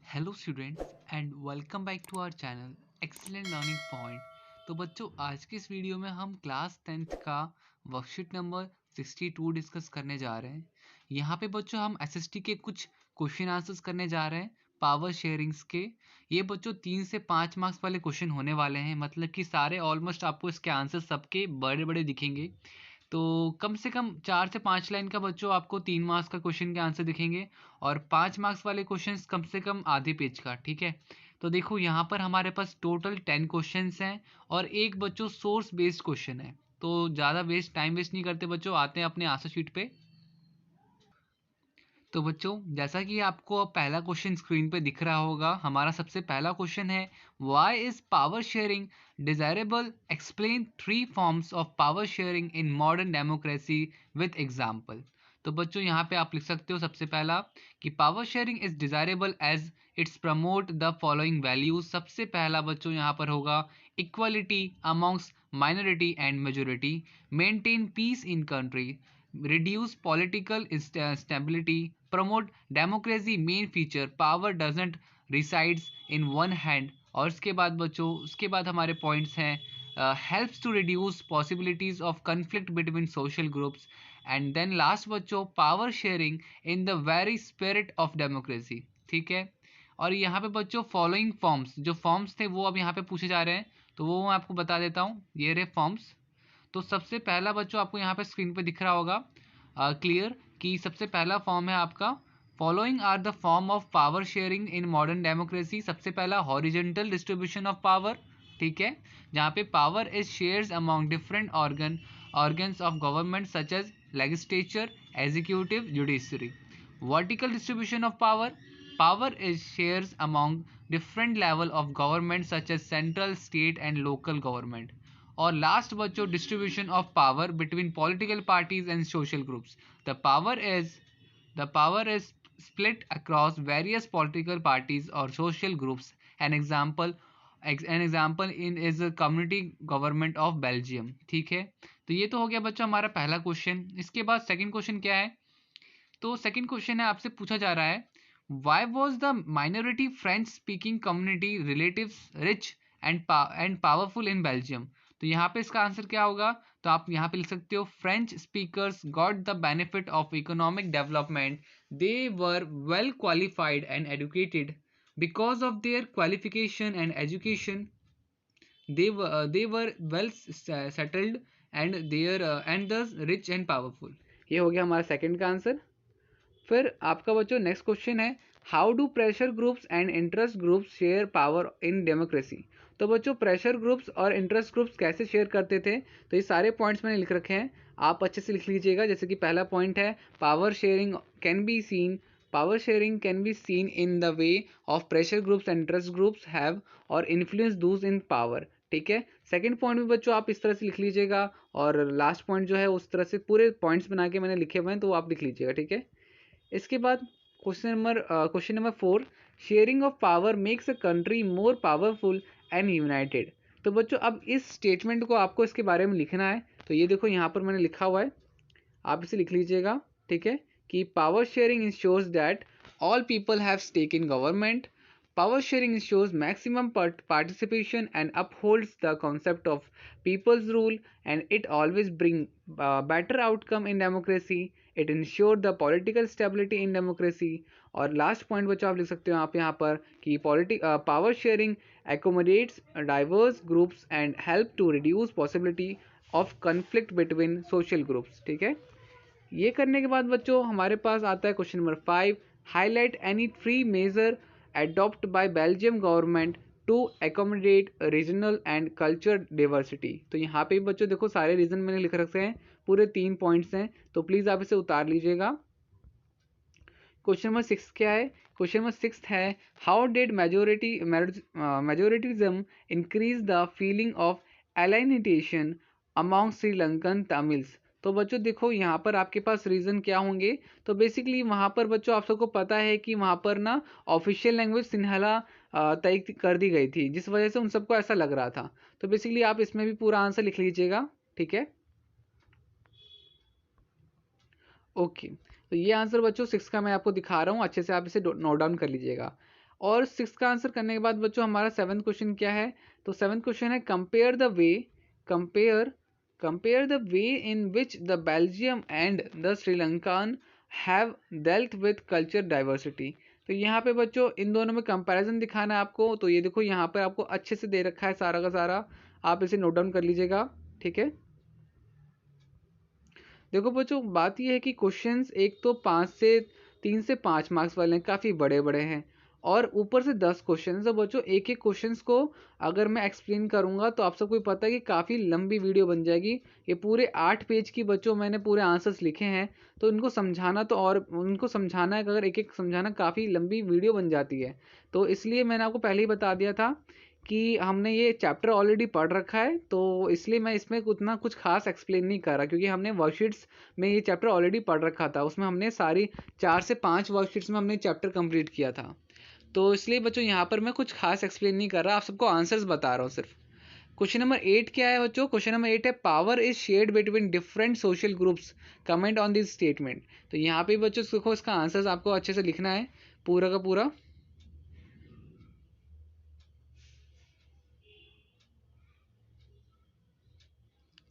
Hello students and welcome back to our channel excellent learning point. तो बच्चों, आज की इस वीडियो में हम क्लास 10th का वर्कशीट नंबर 62 डिस्कस करने जा रहे हैं। यहाँ पे बच्चों हम एसएसटी के कुछ क्वेश्चन आंसर्स करने जा रहे हैं पावर शेयरिंग्स के। ये बच्चों 3 से 5 मार्क्स वाले क्वेश्चन होने वाले हैं, मतलब कि सारे ऑलमोस्ट आपको इसके आंसर सबके बड़े बड़े दिखेंगे। तो कम से कम 4 से 5 लाइन का बच्चों आपको 3 मार्क्स का क्वेश्चन के आंसर दिखेंगे और 5 मार्क्स वाले क्वेश्चंस कम से कम आधे पेज का। ठीक है, तो देखो यहाँ पर हमारे पास टोटल 10 क्वेश्चंस हैं और एक बच्चों सोर्स बेस्ड क्वेश्चन है। तो ज़्यादा टाइम वेस्ट नहीं करते बच्चों, आते हैं अपने आंसर शीट पे। तो बच्चों, जैसा कि आपको अब पहला क्वेश्चन स्क्रीन पे दिख रहा होगा, हमारा सबसे पहला क्वेश्चन है why is power sharing desirable, explain 3 forms of power sharing in modern democracy with example. तो बच्चों यहाँ पे आप लिख सकते हो सबसे पहला कि power sharing is desirable as it's promote the following values. सबसे पहला बच्चों यहाँ पर होगा equality amongst minority and majority, maintain peace in country, reduce political stability, promote democracy। Main feature power doesn't resides in one hand। और इसके बाद बच्चों, उसके बाद हमारे पॉइंट्स हैं helps to reduce possibilities of conflict between social groups। And then last बच्चों, power sharing in the very spirit of democracy. ठीक है, और यहाँ पे बच्चों फॉलोइंग फॉर्म्स, जो फॉर्म्स थे वो अब यहाँ पे पूछे जा रहे हैं, तो वो मैं आपको बता देता हूँ। ये रहे फॉर्म्स। तो सबसे पहला बच्चों आपको यहाँ पे स्क्रीन पे दिख रहा होगा क्लियर कि सबसे पहला फॉर्म है आपका following are the form of power sharing in modern democracy. सबसे पहला हॉरिजेंटल डिस्ट्रीब्यूशन ऑफ पावर। ठीक है, जहाँ पे power is shares among different organs of government such as legislature, executive, judiciary. Vertical distribution of power, power is shares among different level of government such as central, state and local government. और last बच्चों, distribution of power between political parties and social groups. The power is split across various political parties or social groups। An example in is a community government of Belgium। ठीक है, तो ये तो हो गया बच्चों हमारा पहला क्वेश्चन। इसके बाद सेकंड क्वेश्चन क्या है? तो सेकंड क्वेश्चन है, आपसे पूछा जा रहा है why was the minority French speaking community relatives rich and powerful in Belgium। तो यहाँ पे इसका आंसर क्या होगा? तो आप यहाँ पे लिख सकते हो French speakers got the benefit of economic development, they were well qualified and educated, because of their qualification and education they were well settled and thus rich and powerful। ये हो गया हमारा सेकंड का आंसर। फिर आपका बच्चों next question है how do pressure groups and interest groups share power in democracy. तो बच्चों प्रेशर ग्रुप्स और इंटरेस्ट ग्रुप्स कैसे शेयर करते थे, तो ये सारे पॉइंट्स मैंने लिख रखे हैं, आप अच्छे से लिख लीजिएगा। जैसे कि पहला पॉइंट है power sharing can be seen in the way of pressure groups and interest groups have और इन्फ्लुएंस दूज इन पावर। ठीक है, सेकंड पॉइंट भी बच्चों आप इस तरह से लिख लीजिएगा, और लास्ट पॉइंट जो है उस तरह से पूरे पॉइंट्स बना के मैंने लिखे हुए हैं, तो आप लिख लीजिएगा। ठीक है, इसके बाद question number 4, sharing of power makes a country more powerful and United. तो बच्चों अब इस स्टेटमेंट को आपको इसके बारे में लिखना है, तो ये देखो यहाँ पर मैंने लिखा हुआ है, आप इसे लिख लीजिएगा। ठीक है, कि power sharing ensures that all people have stake in government, power sharing ensures maximum participation and upholds the concept of people's rule, and it always bring better outcome in democracy। it ensure the political stability in democracy। और last point बच्चों आप लिख सकते हो आप यहाँ पर कि power sharing accommodates diverse groups and help to reduce possibility of conflict between social groups। ठीक है, ये करने के बाद बच्चों हमारे पास आता है question number 5, highlight any 3 major adopt by Belgium government to accommodate regional and culture diversity. तो यहाँ पे बच्चों देखो सारे रीजन मैंने लिख रखे हैं, पूरे 3 पॉइंट्स हैं, तो प्लीज़ आप इसे उतार लीजिएगा। क्वेश्चन नंबर 6 क्या है? क्वेश्चन नंबर 6 है how did majoritism increase the feeling of alienation among Sri Lankan Tamils. तो बच्चों देखो यहाँ पर आपके पास रीज़न क्या होंगे, तो बेसिकली वहाँ पर बच्चों आप सबको पता है कि वहाँ पर ना ऑफिशियल लैंग्वेज सिन्हाला तय कर दी गई थी, जिस वजह से उन सबको ऐसा लग रहा था। तो बेसिकली आप इसमें भी पूरा आंसर लिख लीजिएगा। ठीक है, ओके, तो ये आंसर बच्चों 6 का मैं आपको दिखा रहा हूँ, अच्छे से आप इसे नोट डाउन कर लीजिएगा। और 6 का आंसर करने के बाद बच्चों हमारा 7th क्वेश्चन क्या है, तो 7th क्वेश्चन है compare the way in which the Belgium and the Sri Lankan have dealt with culture diversity. तो यहाँ पे बच्चों इन दोनों में कंपैरिजन दिखाना है आपको। तो ये देखो यहाँ पर आपको अच्छे से दे रखा है सारा का सारा, आप इसे नोट डाउन कर लीजिएगा, ठीक है। देखो बच्चों बात यह है कि क्वेश्चंस एक तो 3 से 5 मार्क्स वाले हैं, काफ़ी बड़े बड़े हैं, और ऊपर से 10 क्वेश्चन। तो बच्चों एक एक क्वेश्चंस को अगर मैं एक्सप्लेन करूंगा तो आप सबको पता है कि काफ़ी लंबी वीडियो बन जाएगी। ये पूरे 8 पेज की बच्चों मैंने पूरे आंसर्स लिखे हैं, तो उनको समझाना तो, और उनको समझाना है, अगर एक एक समझाना काफ़ी लंबी वीडियो बन जाती है। तो इसलिए मैंने आपको पहले ही बता दिया था कि हमने ये चैप्टर ऑलरेडी पढ़ रखा है, तो इसलिए मैं इसमें उतना कुछ खास एक्सप्लेन नहीं कर रहा, क्योंकि हमने वर्कशीट्स में ये चैप्टर ऑलरेडी पढ़ रखा था। उसमें हमने सारी 4 से 5 वर्कशीट्स में हमने चैप्टर कंप्लीट किया था। तो इसलिए बच्चों यहाँ पर मैं कुछ खास एक्सप्लेन नहीं कर रहा, आप सबको आंसर्स बता रहा हूँ सिर्फ। क्वेश्चन नंबर 8 क्या है बच्चों? क्वेश्चन नंबर 8 है power is shared between different social groups, comment on this statement. तो यहाँ पे बच्चों देखो इसका आंसर्स आपको अच्छे से लिखना है पूरा का पूरा।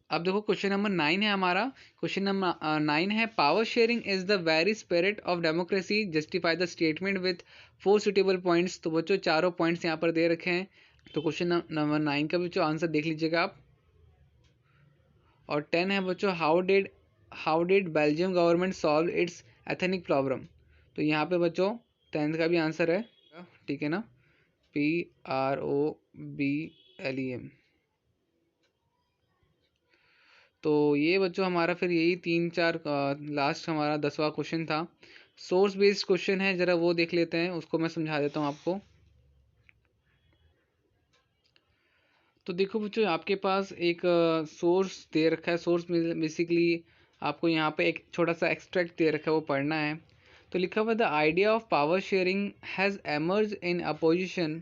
अब देखो क्वेश्चन नंबर 9 है हमारा। क्वेश्चन नंबर 9 है power sharing is the very spirit of democracy, justify the statement with 4 suitable points. तो बच्चों चारों पॉइंट्स यहाँ पर दे रखे हैं। तो क्वेश्चन नंबर 9 का बच्चों आंसर देख लीजिएगा आप। और 10 है बच्चों how did Belgium government solve it's ethnic problem. तो यहाँ पे बच्चों 10th का भी आंसर है, ठीक है ना, PROBLEM। तो ये बच्चों हमारा फिर यही 3-4 लास्ट हमारा 10वां क्वेश्चन था। सोर्स बेस्ड क्वेश्चन है, जरा वो देख लेते हैं, उसको मैं समझा देता हूँ आपको। तो देखो बच्चों आपके पास एक सोर्स दे रखा है। सोर्स बेसिकली आपको यहाँ पे एक छोटा सा एक्सट्रैक्ट दे रखा है, वो पढ़ना है। तो लिखा हुआ the idea of power sharing has emerge in opposition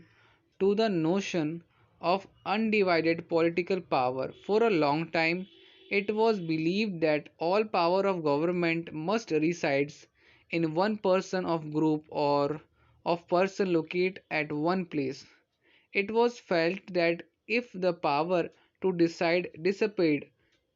to the notion of undivided political power. For a long time, it was believed that all power of government must resides in one person of group or of person located at one place. It was felt that if the power to decide disappeared,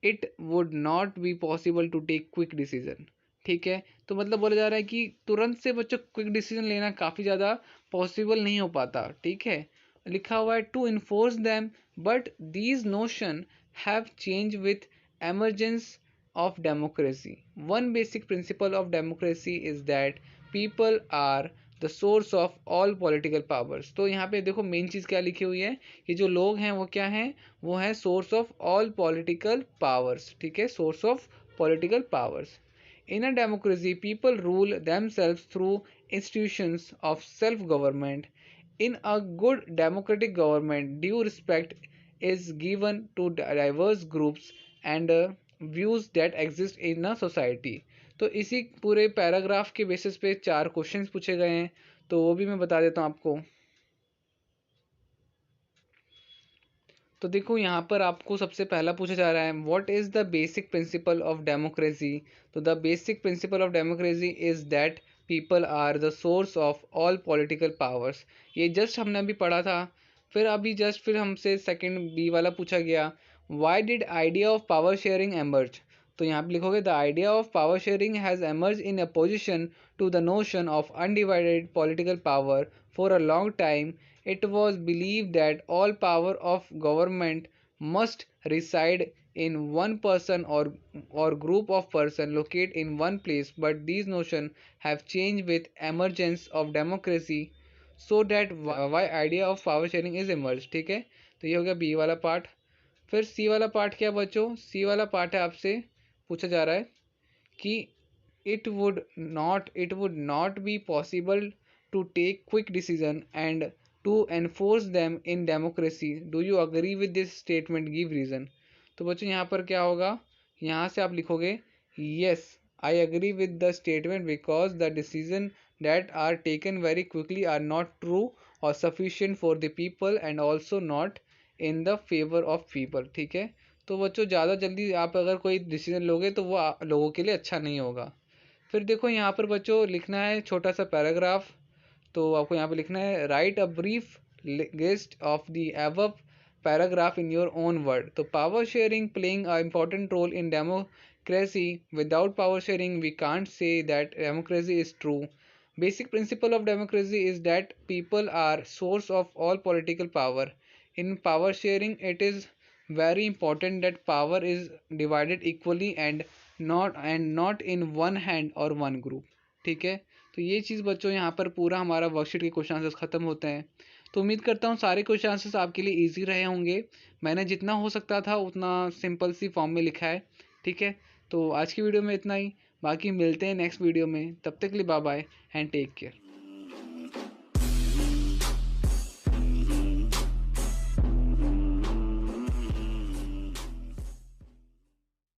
it would not be possible to take quick decision. ठीक है, तो मतलब बोला जा रहा है कि तुरंत से बच्चों क्विक डिसीजन लेना काफ़ी ज़्यादा पॉसिबल नहीं हो पाता, ठीक है। लिखा हुआ है to enforce them, but these notion have change with emergence of democracy. One basic principle of democracy is that people are the source of all political powers. तो यहाँ पे देखो मेन चीज़ क्या लिखी हुई है, ये जो लोग हैं वो क्या हैं, वो है source of all political powers, ठीक है, source of political powers. In a democracy, people rule themselves through institutions of self-government. In a good democratic government, due respect is given to diverse groups and views that exist in a society. तो इसी पूरे paragraph के basis पे 4 questions पूछे गए हैं, तो वो भी मैं बता देता हूँ आपको। तो देखो यहाँ पर आपको सबसे पहला पूछा जा रहा है what is the basic principle of democracy. तो the basic principle of democracy is that people are the source of all political powers. ये जस्ट हमने अभी पढ़ा था। फिर अभी जस्ट फिर हमसे सेकंड बी वाला पूछा गया why did idea of power sharing emerge. तो यहाँ पे लिखोगे the idea of power sharing has emerge in opposition to the notion of undivided political power for a long time. It was believed that all power of government must reside in one person or group of person located in one place, but these notions have changed with emergence of democracy, so that why idea of power sharing is emerged. ठीक है, तो ये हो गया B वाला part. फिर सी वाला part क्या बच्चों, सी वाला पार्ट है आपसे पूछा जा रहा है कि it would not be possible to take quick decision and to enforce them in democracy. Do you agree with this statement? Give reason. तो बच्चों यहाँ पर क्या होगा, यहाँ से आप लिखोगे yes I agree with the statement because the decision that are taken very quickly are not true or sufficient for the people and also not in the favor of people. ठीक है, तो बच्चों ज़्यादा जल्दी आप अगर कोई डिसीजन लोगे तो वो लोगों के लिए अच्छा नहीं होगा। फिर देखो यहाँ पर बच्चों लिखना है छोटा सा पैराग्राफ, तो आपको यहाँ पे लिखना है write a brief list of the above paragraph in your own word. तो power sharing playing a important role in democracy, without power sharing we can't say that democracy is true. Basic principle of democracy is that people are source of all political power. In power sharing, it is very important that power is divided equally and not in one hand or one group. ठीक है, तो ये चीज़ बच्चों यहाँ पर पूरा हमारा worksheet के क्वेश्चन आंसर्स खत्म होते हैं। तो उम्मीद करता हूँ सारे क्वेश्चन आंसर्स आपके लिए इजी रहे होंगे। मैंने जितना हो सकता था उतना सिंपल सी फॉर्म में लिखा है। ठीक है, तो आज की वीडियो में इतना ही। बाकी मिलते हैं नेक्स्ट वीडियो में, तब तक के लिए bye bye and take care.